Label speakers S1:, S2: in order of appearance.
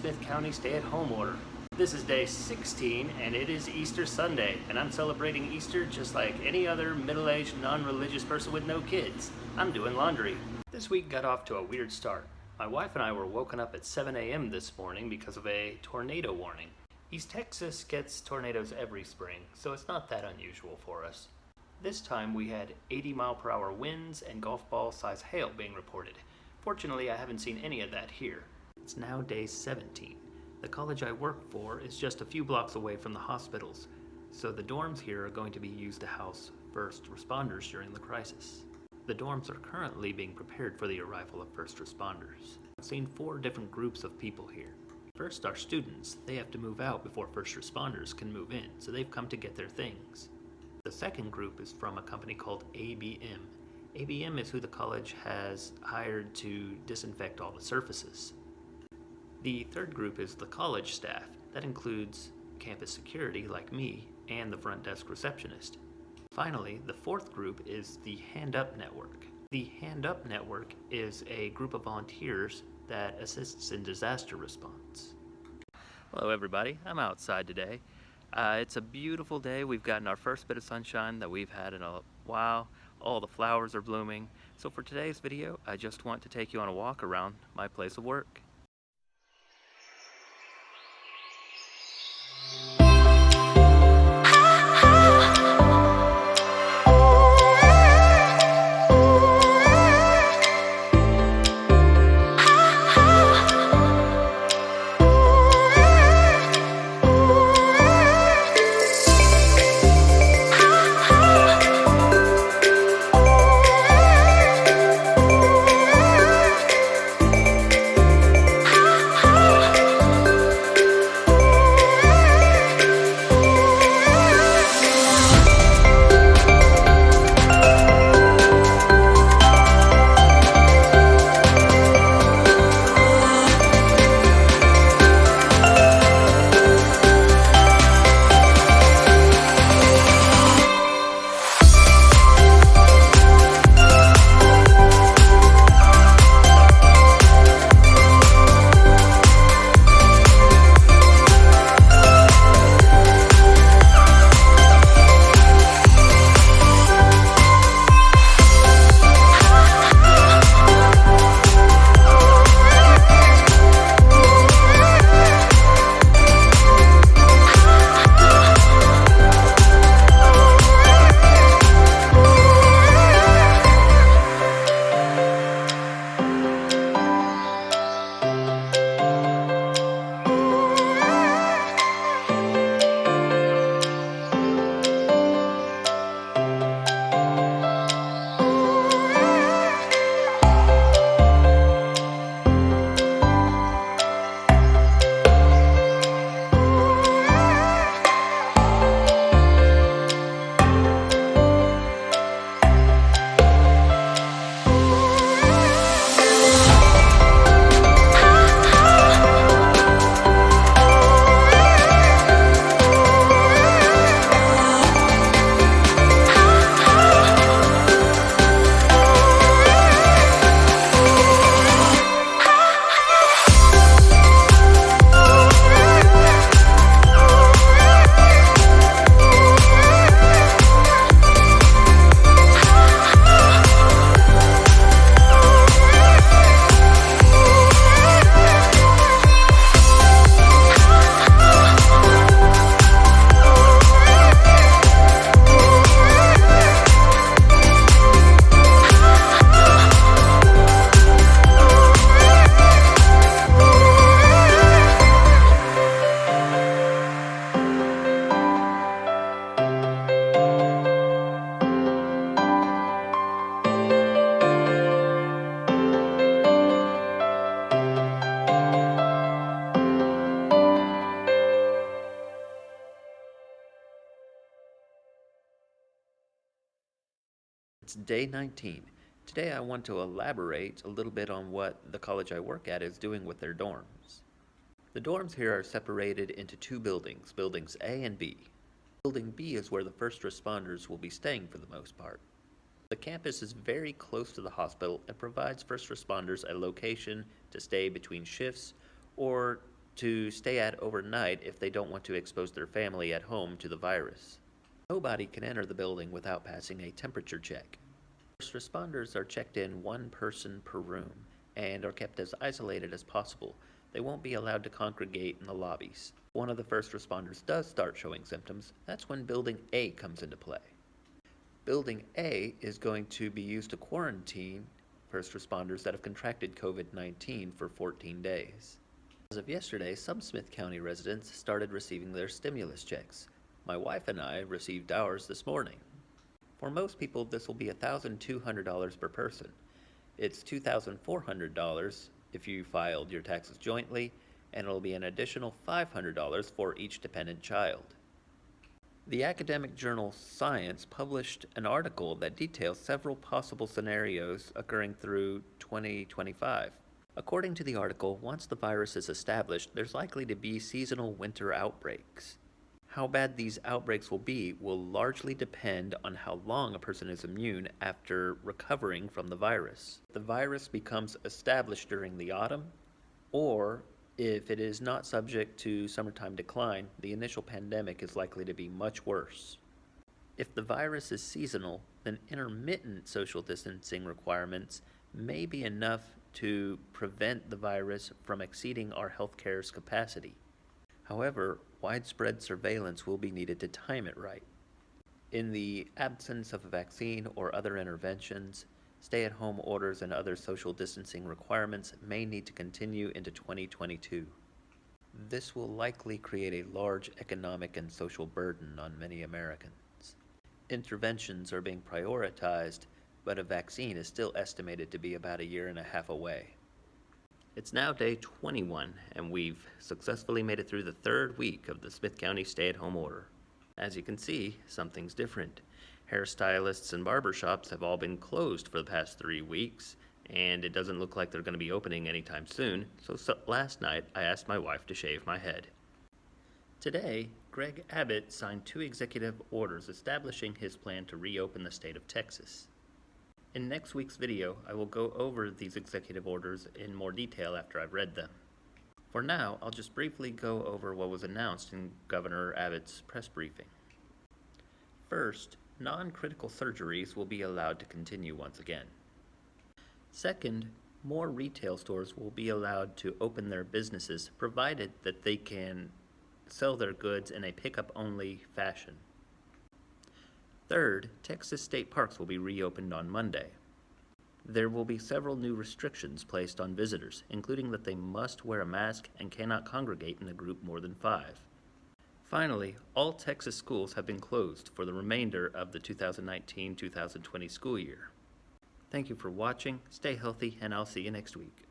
S1: Smith County stay-at-home order. This is day 16 and it is Easter Sunday, and I'm celebrating Easter just like any other middle-aged non-religious person with no kids. I'm doing laundry. This week got off to a weird start. My wife and I were woken up at 7 a.m. this morning because of a tornado warning. East Texas gets tornadoes every spring, so it's not that unusual for us. This time we had 80-mile-per-hour winds and golf ball size hail being reported. Fortunately, I haven't seen any of that here. It's now day 17. The college I work for is just a few blocks away from the hospitals, so the dorms here are going to be used to house first responders during the crisis. The dorms are currently being prepared for the arrival of first responders. I've seen 4 different groups of people here. First are students. They have to move out before first responders can move in, so they've come to get their things. The second group is from a company called ABM. ABM is who the college has hired to disinfect all the surfaces. The third group is the college staff. That includes campus security like me and the front desk receptionist. Finally, the fourth group is the Hand Up Network. The Hand Up Network is a group of volunteers that assists in disaster response. Hello everybody, I'm outside today. It's a beautiful day. We've gotten our first bit of sunshine that we've had in a while. All the flowers are blooming. So for today's video, I just want to take you on a walk around my place of work. It's day 19. Today I want to elaborate a little bit on what the college I work at is doing with their dorms. The dorms here are separated into 2 buildings, buildings A and B. Building B is where the first responders will be staying for the most part. The campus is very close to the hospital and provides first responders a location to stay between shifts or to stay at overnight if they don't want to expose their family at home to the virus. Nobody can enter the building without passing a temperature check. First responders are checked in one person per room and are kept as isolated as possible. They won't be allowed to congregate in the lobbies. One of the first responders does start showing symptoms. That's when Building A comes into play. Building A is going to be used to quarantine first responders that have contracted COVID-19 for 14 days. As of yesterday, some Smith County residents started receiving their stimulus checks. My wife and I received ours this morning. For most people, this will be $1,200 per person. It's $2,400 if you filed your taxes jointly, and it'll be an additional $500 for each dependent child. The academic journal Science published an article that details several possible scenarios occurring through 2025. According to the article, once the virus is established, there's likely to be seasonal winter outbreaks. How bad these outbreaks will be will largely depend on how long a person is immune after recovering from the virus. If the virus becomes established during the autumn, or if it is not subject to summertime decline, the initial pandemic is likely to be much worse. If the virus is seasonal, then intermittent social distancing requirements may be enough to prevent the virus from exceeding our healthcare's capacity. However, widespread surveillance will be needed to time it right. In the absence of a vaccine or other interventions, stay-at-home orders and other social distancing requirements may need to continue into 2022. This will likely create a large economic and social burden on many Americans. Interventions are being prioritized, but a vaccine is still estimated to be about a year and a half away. It's now day 21, and we've successfully made it through the third week of the Smith County stay-at-home order. As you can see, something's different. Hairstylists and barbershops have all been closed for the past 3 weeks, and it doesn't look like they're going to be opening anytime soon, so last night I asked my wife to shave my head. Today, Greg Abbott signed 2 executive orders establishing his plan to reopen the state of Texas. In next week's video, I will go over these executive orders in more detail after I've read them. For now, I'll just briefly go over what was announced in Governor Abbott's press briefing. First, non-critical surgeries will be allowed to continue once again. Second, more retail stores will be allowed to open their businesses provided that they can sell their goods in a pickup-only fashion. Third, Texas state parks will be reopened on Monday. There will be several new restrictions placed on visitors, including that they must wear a mask and cannot congregate in a group more than 5. Finally, all Texas schools have been closed for the remainder of the 2019-2020 school year. Thank you for watching, stay healthy, and I'll see you next week.